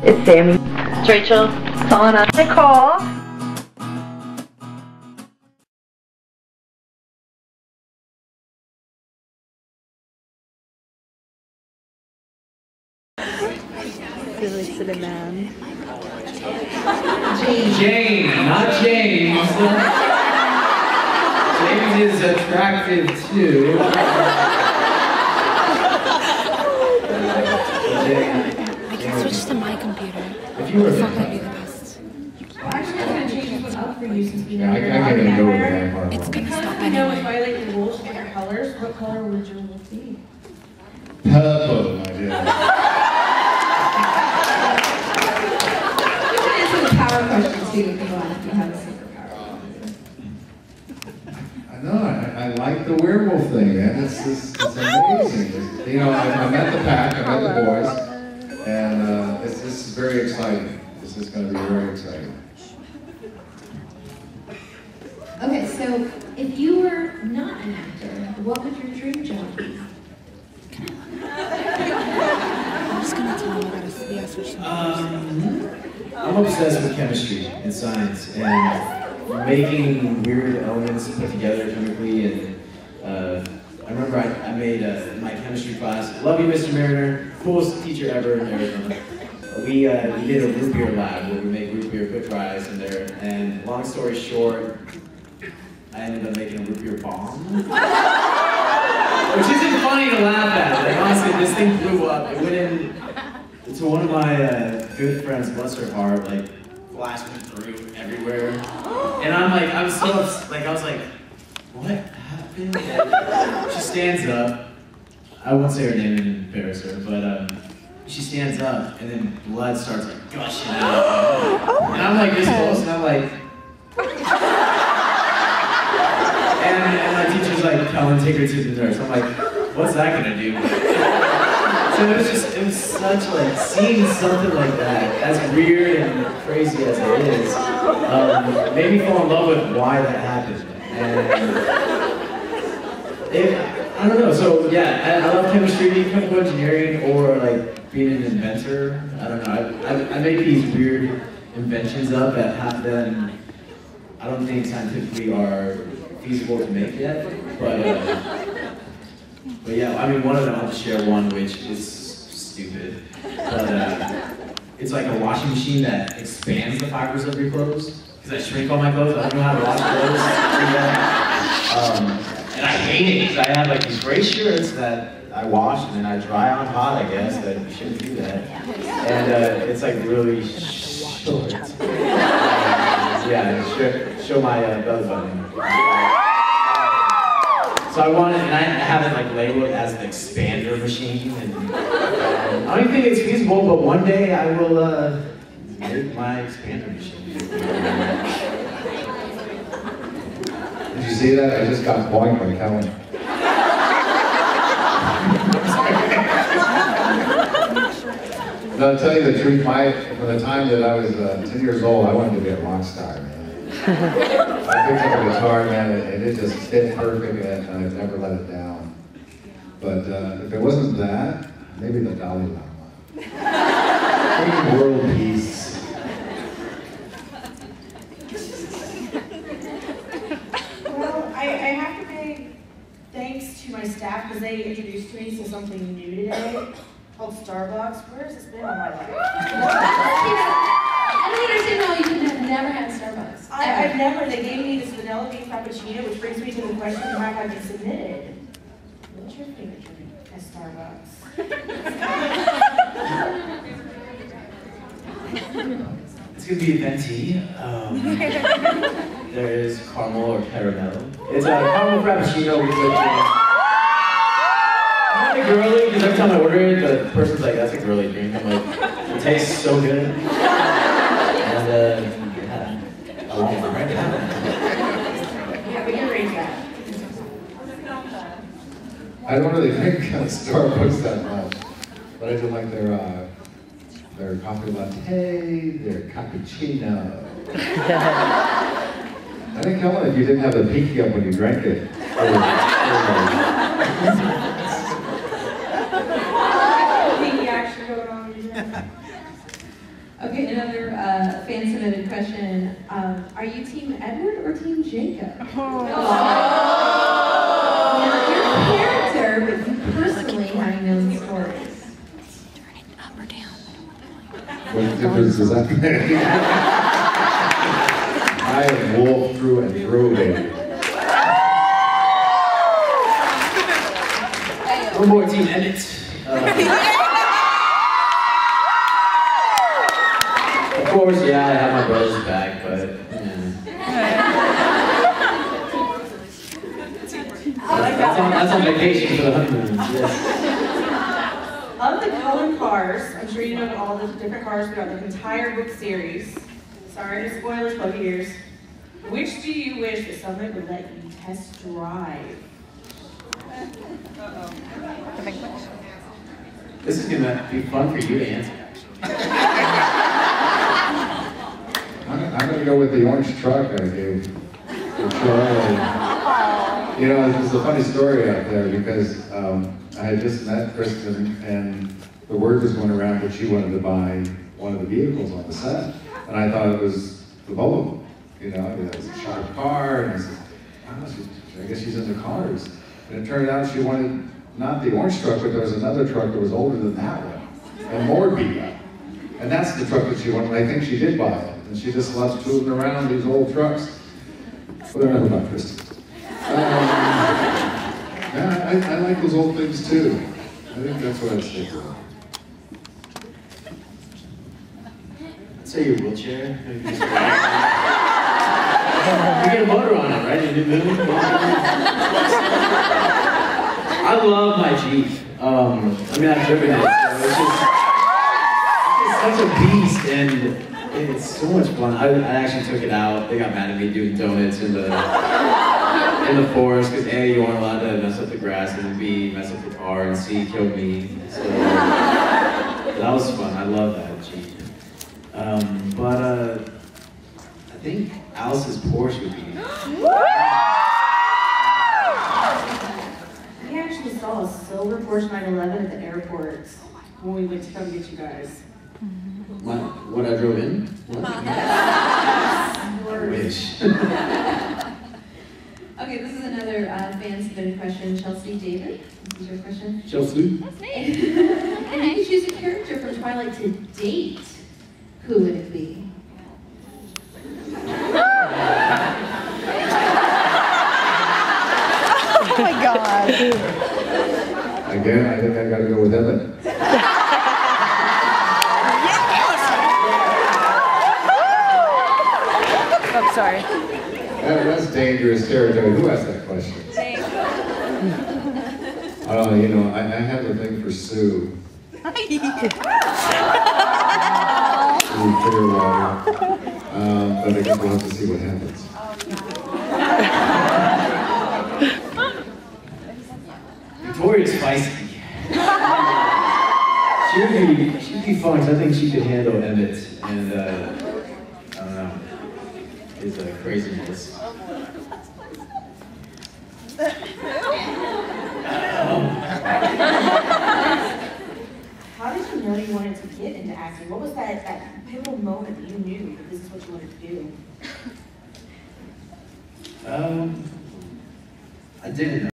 It's Sammy. It's Rachel. Donna. Nicole. Silly cinnamon. Jane, not James. James is attractive too. I can switch to my computer. If you were That'd be the best. Well, actually, I'm going to change this one up for you since we I never can't even go with that. It's gonna Because stop we know anyway. it's violating the rules for your colors. What color would your wolf be? Purple, my dear. You can answer the power question too if you want, if you have a superpower. I know, I like the werewolf thing, man. It's amazing. You know, I met the pack, I met the boys, and this is very exciting. This is going to be very exciting. Okay, so if you were not an actor, what would your dream job be? I'm just gonna tell him I gotta switch to I'm obsessed with chemistry and science and making weird elements put together chemically. And I remember I made my chemistry class. Love you, Mr. Mariner. Coolest teacher ever in Arizona. We did a root beer lab where we make root beer quick dries in there. And long story short, I ended up making a root beer bomb. Which isn't funny to laugh at. Like, honestly, this thing blew up. It went into one of my good friends, bless her heart, like, flash went through everywhere. And I was like, what happened? And she stands up. I won't say her name and embarrass her, but she stands up, and then blood starts like gushing out. And I'm like this close, and I'm like, and my teacher's like, Kellan, take her to the nurse. I'm like, what's that gonna do? So it was such like, seeing something like that, as weird and crazy as it is, made me fall in love with why that happened. And I don't know, so yeah, I love chemistry, chemical engineering, or like being an inventor. I don't know, I make these weird inventions up that half of them I don't think scientifically are feasible to make yet, but yeah, I mean, one of them, I'll just share one which is stupid, but it's like a washing machine that expands the fibers of your clothes, because I shrink all my clothes. I don't know how to wash clothes. And I hate it, because I have like these gray shirts that I wash and then I dry on hot, I guess, that you shouldn't do that. And it's like really short. Yeah, show my belly button. So I wanted, and I have it like labeled as an expander machine, and I don't think it's feasible, but one day I will make my expander machine. Did you see that? I just got boinked by Kellan. No, to tell you the truth, from the time that I was 10 years old, I wanted to be a rock star, man. I picked up a guitar, man, and it just fit perfect, and I've never let it down. But if it wasn't that, maybe the Dalai Lama. Bringing world peace. Well, I have to say thanks to my staff because they introduced me to something new today called Starbucks. Where has this been all my life? I don't understand how you could have never had Starbucks. I've never. They gave me this vanilla bean frappuccino, which brings me to the question of how I've been submitted. What's your favorite drink at Starbucks? It's gonna be venti. There is caramel or caramel. It's a caramel frappuccino with whipped cream. Kind of girly, because every time I order it, the person's like, "That's a girly drink." I'm like, "It tastes so good." And yeah, I like it right now. Yeah, but you're rate that. I don't really drink Starbucks that much, but I do like their coffee latte, their cappuccino. I think, Kellan, if you didn't have the pinky up when you drank it. Pinky action going on. Okay, another fan-submitted question. Are you Team Edward or Team Jacob? Now, your character, but you personally have known stories. Turn it up or down. What difference does that make? I am wolf through and through, baby. One more Team Emmett. Of course, yeah, I have my brother's back, but that's on vacation for the honeymoon. Yes. Of the colored cars, I'm sure you know all the different cars throughout the entire book series. Sorry for spoilers, bug ears. Which do you wish that someone would let you test drive? This is gonna be fun for you to answer. I'm gonna go with the orange truck I gave for Charlie. You know, there's a funny story out there because I had just met Kristen and the word was going around that she wanted to buy one of the vehicles on the set. And I thought it was the Volvo. You know, I mean, it was a sharp car, and I said, oh, I guess she's into cars. And it turned out she wanted not the orange truck, but there was another truck that was older than that one, and more beat up. And that's the truck that she wanted. I think she did buy it, and she just loves tooling around these old trucks. But I don't know about Kristen. Yeah, I like those old things too. I think that's what I'd say to them. I'd say your wheelchair. You get a motor on it, right? You do move. I love my Jeep. I mean, I've driven it, so it's such a beast, and it's so much fun. I actually took it out. They got mad at me doing donuts in the forest because A, you weren't allowed to mess up the grass, and then B, mess up the car, and C, killed me. So that was fun. I love that Jeep. But I think Alice's Porsche would be. We actually saw a silver Porsche 911 at the airport when we went to come get you guys. What I drove in? I wish. Okay, this is another fan-submitted question. Chelsea David, this is your question. Chelsea? If you could choose a character from Twilight to date, who would it be? Oh my god. Again, I think I gotta go with Emmett. Oh, sorry. That's dangerous territory. Who asked that question? You know, I have a thing for Sue. Clearwater. But I guess we'll have to see what happens. Victoria's feisty. She'd be fun, 'cause I think she could handle Emmett, and I don't know, his craziness. How did you know you wanted to get into acting? What was that pivotal moment that you knew that this is what you wanted to do? I didn't know.